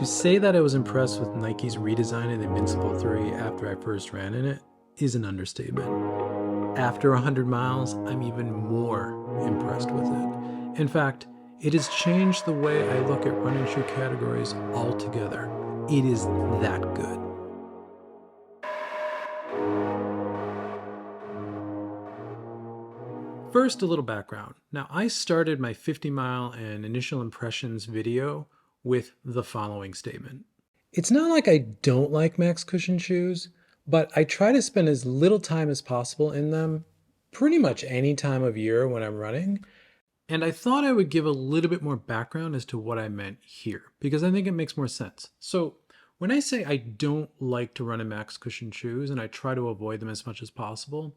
To say that I was impressed with Nike's redesign of the Invincible 3 after I first ran in it is an understatement. After 100 miles, I'm even more impressed with it. In fact, it has changed the way I look at running shoe categories altogether. It is that good. First, a little background. Now, I started my 50 mile and initial impressions video with the following statement. It's not like I don't like max cushion shoes, but I try to spend as little time as possible in them pretty much any time of year when I'm running. And I thought I would give a little bit more background as to what I meant here, because I think it makes more sense. So when I say I don't like to run in max cushion shoes and I try to avoid them as much as possible,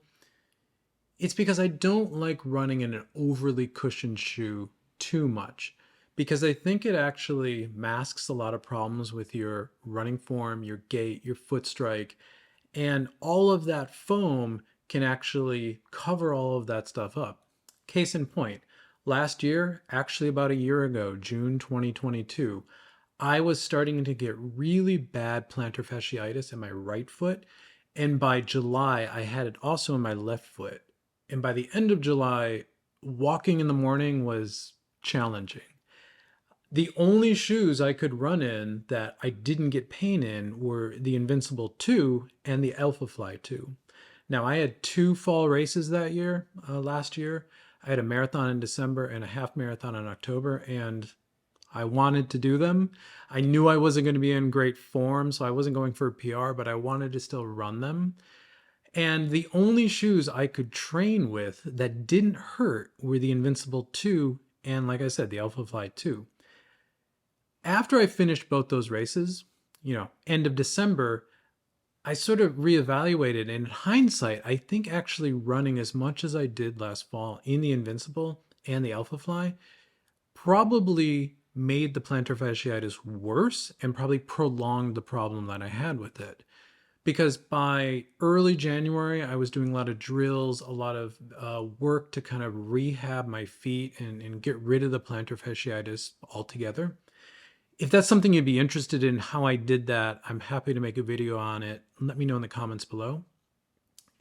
it's because I don't like running in an overly cushioned shoe too much, because I think it actually masks a lot of problems with your running form, your gait, your foot strike, and all of that foam can actually cover all of that stuff up. Case in point, last year, actually about a year ago, June 2022, I was starting to get really bad plantar fasciitis in my right foot. And by July, I had it also in my left foot. And by the end of July, walking in the morning was challenging. The only shoes I could run in that I didn't get pain in were the Invincible 2 and the Alpha Fly 2. Now, I had two fall races that year, last year. I had a marathon in December and a half marathon in October, and I wanted to do them. I knew I wasn't going to be in great form, so I wasn't going for a PR, but I wanted to still run them. And the only shoes I could train with that didn't hurt were the Invincible 2 and, like I said, the Alpha Fly 2. After I finished both those races, end of December, I sort of reevaluated. And in hindsight, I think actually running as much as I did last fall in the Invincible and the Alpha Fly probably made the plantar fasciitis worse and probably prolonged the problem that I had with it. Because by early January, I was doing a lot of drills, a lot of work to kind of rehab my feet and get rid of the plantar fasciitis altogether. If that's something you'd be interested in, how I did that, I'm happy to make a video on it. Let me know in the comments below.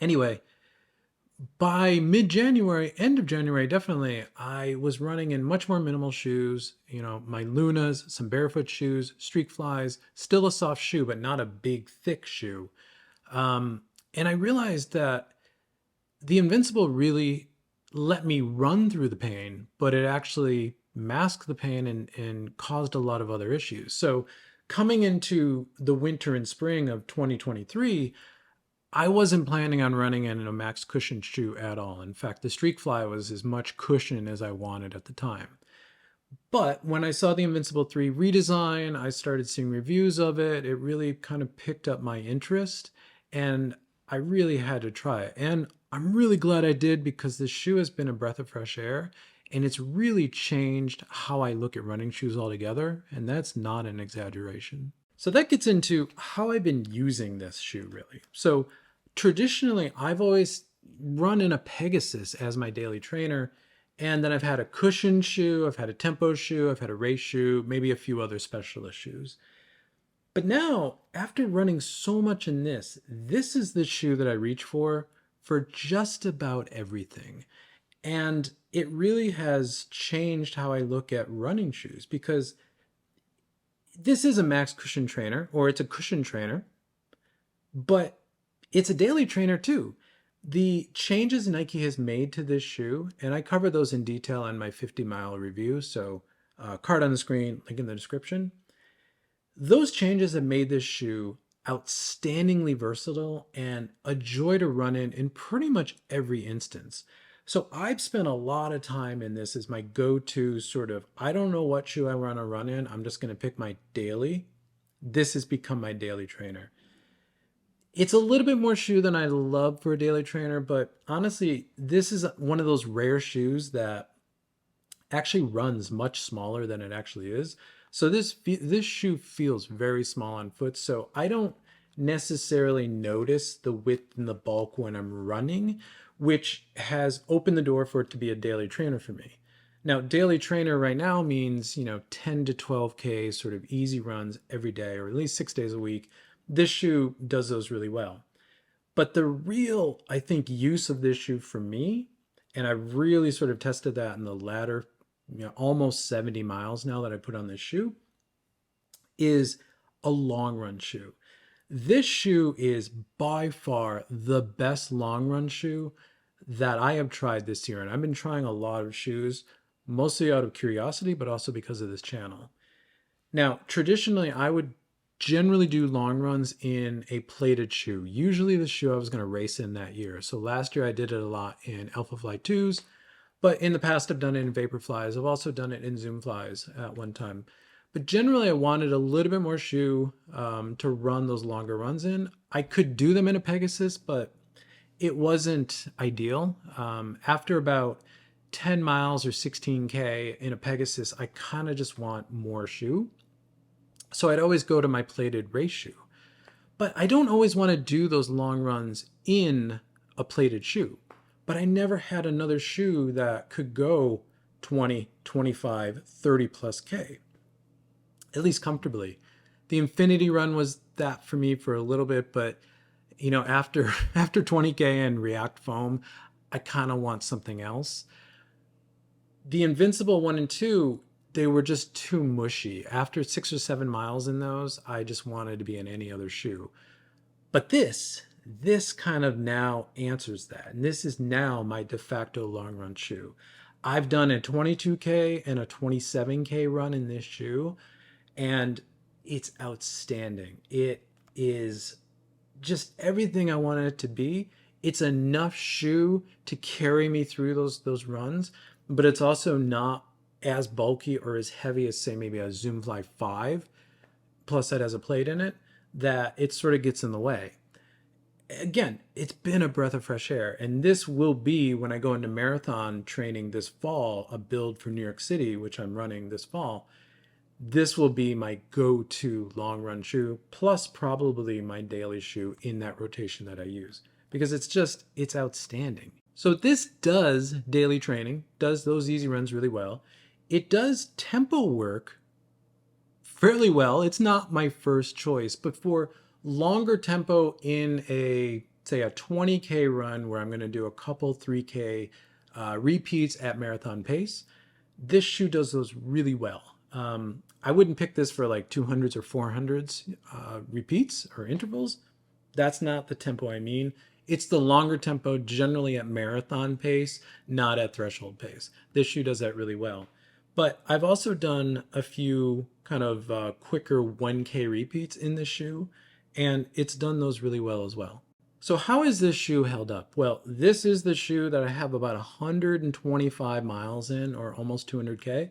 Anyway, by mid-January, end of January, definitely, I was running in much more minimal shoes, my Lunas, some barefoot shoes, streak flies, still a soft shoe, but not a big, thick shoe. And I realized that the Invincible really let me run through the pain, but it actually masked the pain and caused a lot of other issues. So coming into the winter and spring of 2023, I wasn't planning on running in a max cushion shoe at all. In fact, the Streak Fly was as much cushion as I wanted at the time. But when I saw the Invincible 3 redesign, I started seeing reviews of it. It really kind of picked up my interest, and I really had to try it. And I'm really glad I did, because this shoe has been a breath of fresh air, and it's really changed how I look at running shoes altogether, and that's not an exaggeration. So that gets into how I've been using this shoe, really. So traditionally, I've always run in a Pegasus as my daily trainer, and then I've had a cushion shoe, I've had a tempo shoe, I've had a race shoe, maybe a few other specialist shoes. But now, after running so much in this is the shoe that I reach for just about everything. And it really has changed how I look at running shoes, because this is a max cushion trainer, or it's a cushion trainer, but it's a daily trainer too. The changes Nike has made to this shoe, and I cover those in detail in my 50-mile review, so card on the screen, link in the description. Those changes have made this shoe outstandingly versatile and a joy to run in pretty much every instance. So I've spent a lot of time in this as my go-to sort of, I don't know what shoe I want to run in, I'm just going to pick my daily. This has become my daily trainer. It's a little bit more shoe than I love for a daily trainer, but honestly, this is one of those rare shoes that actually runs much smaller than it actually is. So this shoe feels very small on foot, so I don't necessarily notice the width and the bulk when I'm running, which has opened the door for it to be a daily trainer for me. Now, daily trainer right now means, 10 to 12K sort of easy runs every day, or at least 6 days a week. This shoe does those really well. But the real, I think, use of this shoe for me, and I've really sort of tested that in the latter, almost 70 miles now that I put on this shoe, is a long run shoe. This shoe is by far the best long run shoe that I have tried this year. And I've been trying a lot of shoes, mostly out of curiosity, but also because of this channel. Now, traditionally, I would generally do long runs in a plated shoe, usually the shoe I was going to race in that year. So last year I did it a lot in Alpha Fly 2s, but in the past I've done it in Vaporflies. I've also done it in Zoom Flies at one time. But generally I wanted a little bit more shoe to run those longer runs in. I could do them in a Pegasus, but it wasn't ideal. After about 10 miles or 16K in a Pegasus, I kind of just want more shoe. So I'd always go to my plated race shoe. But I don't always want to do those long runs in a plated shoe. But I never had another shoe that could go 20, 25, 30 plus K, at least comfortably. The Infinity Run was that for me for a little bit, but after 20K and React Foam, I kind of want something else. The Invincible 1 and 2, they were just too mushy. After 6 or 7 miles in those, I just wanted to be in any other shoe. But this kind of now answers that. And this is now my de facto long run shoe. I've done a 22K and a 27K run in this shoe, and it's outstanding. It is just everything I wanted it to be. It's enough shoe to carry me through those runs, but it's also not as bulky or as heavy as, say, maybe a Zoom Fly 5, plus that has a plate in it, that it sort of gets in the way. Again, it's been a breath of fresh air, and this will be, when I go into marathon training this fall, a build for New York City, which I'm running this fall. This will be my go-to long run shoe, plus probably my daily shoe in that rotation that I use, because it's outstanding. So this does daily training, does those easy runs really well. It does tempo work fairly well. It's not my first choice, but for longer tempo in say a 20K run where I'm going to do a couple 3K repeats at marathon pace, this shoe does those really well. I wouldn't pick this for like 200s or 400s repeats or intervals. That's not the tempo I mean. It's the longer tempo, generally at marathon pace, not at threshold pace. This shoe does that really well. But I've also done a few kind of quicker 1K repeats in this shoe, and it's done those really well as well. So how is this shoe held up? Well, this is the shoe that I have about 125 miles in, or almost 200K.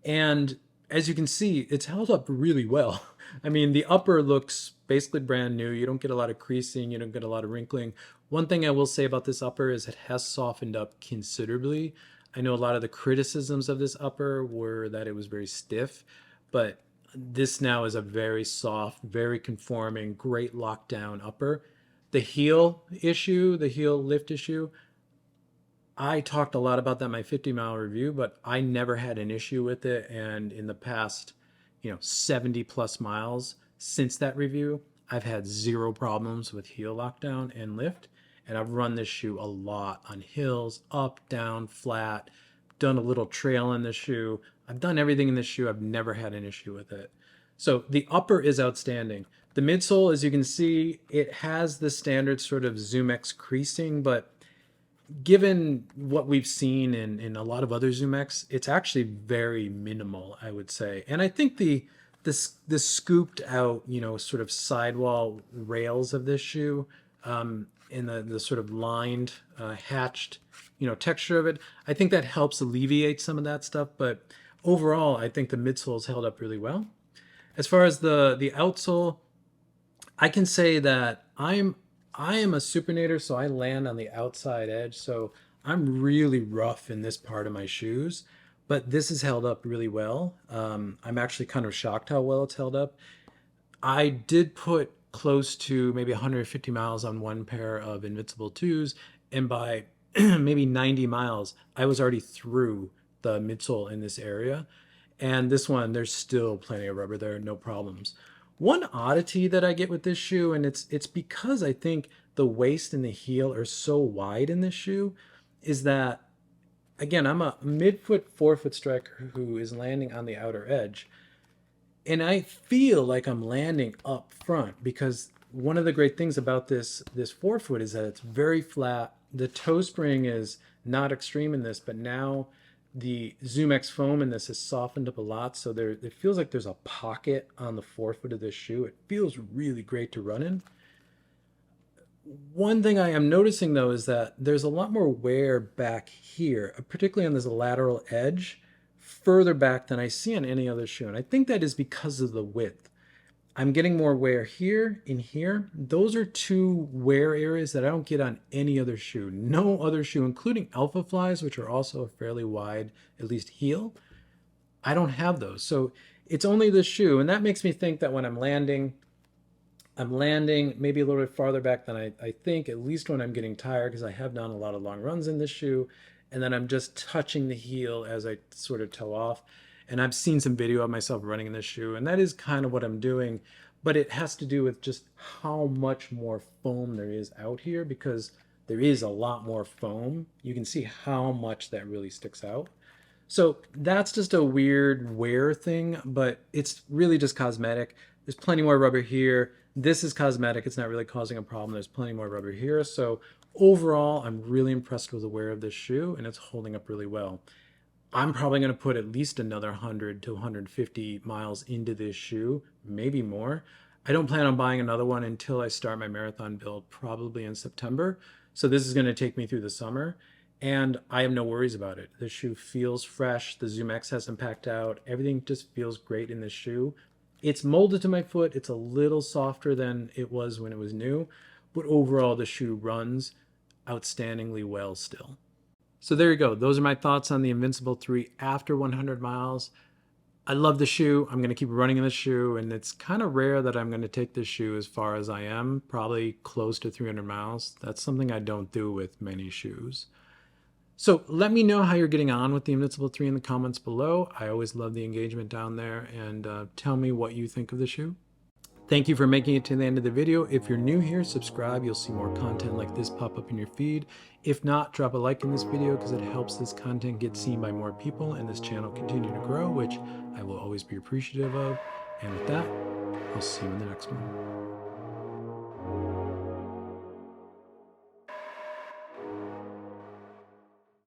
And as you can see, it's held up really well. I mean, the upper looks basically brand new. You don't get a lot of creasing. You don't get a lot of wrinkling. One thing I will say about this upper is it has softened up considerably. I know a lot of the criticisms of this upper were that it was very stiff, but this now is a very soft, very conforming, great lockdown upper. The heel issue, the heel lift issue, I talked a lot about that in my 50-mile review, but I never had an issue with it. And in the past, 70 plus miles since that review, I've had zero problems with heel lockdown and lift. And I've run this shoe a lot on hills, up, down, flat, done a little trail in this shoe. I've done everything in this shoe. I've never had an issue with it. So the upper is outstanding. The midsole, as you can see, it has the standard sort of ZoomX creasing, but given what we've seen in a lot of other ZoomX, it's actually very minimal, I would say. And I think the scooped out, sort of sidewall rails of this shoe, in the sort of lined, hatched, texture of it, I think that helps alleviate some of that stuff. But overall, I think the midsole's held up really well. As far as the outsole, I can say that I am a supinator, so I land on the outside edge. So I'm really rough in this part of my shoes, but this is held up really well. I'm actually kind of shocked how well it's held up. I did put close to maybe 150 miles on one pair of Invincible 2s, and by maybe 90 miles, I was already through the midsole in this area. And this one, there's still plenty of rubber there, no problems. One oddity that I get with this shoe, and it's because I think the waist and the heel are so wide in this shoe, is that, again, I'm a midfoot, forefoot striker who is landing on the outer edge. And I feel like I'm landing up front because one of the great things about this forefoot is that it's very flat. The toe spring is not extreme in this, but now the ZoomX foam in this has softened up a lot, so it feels like there's a pocket on the forefoot of this shoe. It feels really great to run in. One thing I am noticing though is that there's a lot more wear back here, particularly on this lateral edge, further back than I see on any other shoe. And I think that is because of the width. I'm getting more wear here, in here. Those are two wear areas that I don't get on any other shoe. No other shoe, including Alpha Flies, which are also a fairly wide, at least heel, I don't have those. So it's only this shoe. And that makes me think that when I'm landing maybe a little bit farther back than I think, at least when I'm getting tired, because I have done a lot of long runs in this shoe. And then I'm just touching the heel as I sort of toe off. And I've seen some video of myself running in this shoe, and that is kind of what I'm doing. But it has to do with just how much more foam there is out here, because there is a lot more foam. You can see how much that really sticks out. So that's just a weird wear thing, but it's really just cosmetic. There's plenty more rubber here. This is cosmetic. It's not really causing a problem. There's plenty more rubber here. So overall, I'm really impressed with the wear of this shoe, and it's holding up really well. I'm probably going to put at least another 100 to 150 miles into this shoe, maybe more. I don't plan on buying another one until I start my marathon build, probably in September. So this is going to take me through the summer, and I have no worries about it. The shoe feels fresh. The ZoomX hasn't packed out. Everything just feels great in this shoe. It's molded to my foot. It's a little softer than it was when it was new, but overall the shoe runs outstandingly well still. So there you go. Those are my thoughts on the Invincible 3 after 100 miles. I love the shoe. I'm going to keep running in the shoe, and it's kind of rare that I'm going to take this shoe as far as I am, probably close to 300 miles. That's something I don't do with many shoes. So let me know how you're getting on with the Invincible 3 in the comments below. I always love the engagement down there, and tell me what you think of the shoe. Thank you for making it to the end of the video. If you're new here, subscribe. You'll see more content like this pop up in your feed. If not, drop a like in this video because it helps this content get seen by more people and this channel continue to grow, which I will always be appreciative of. And with that, I'll see you in the next one.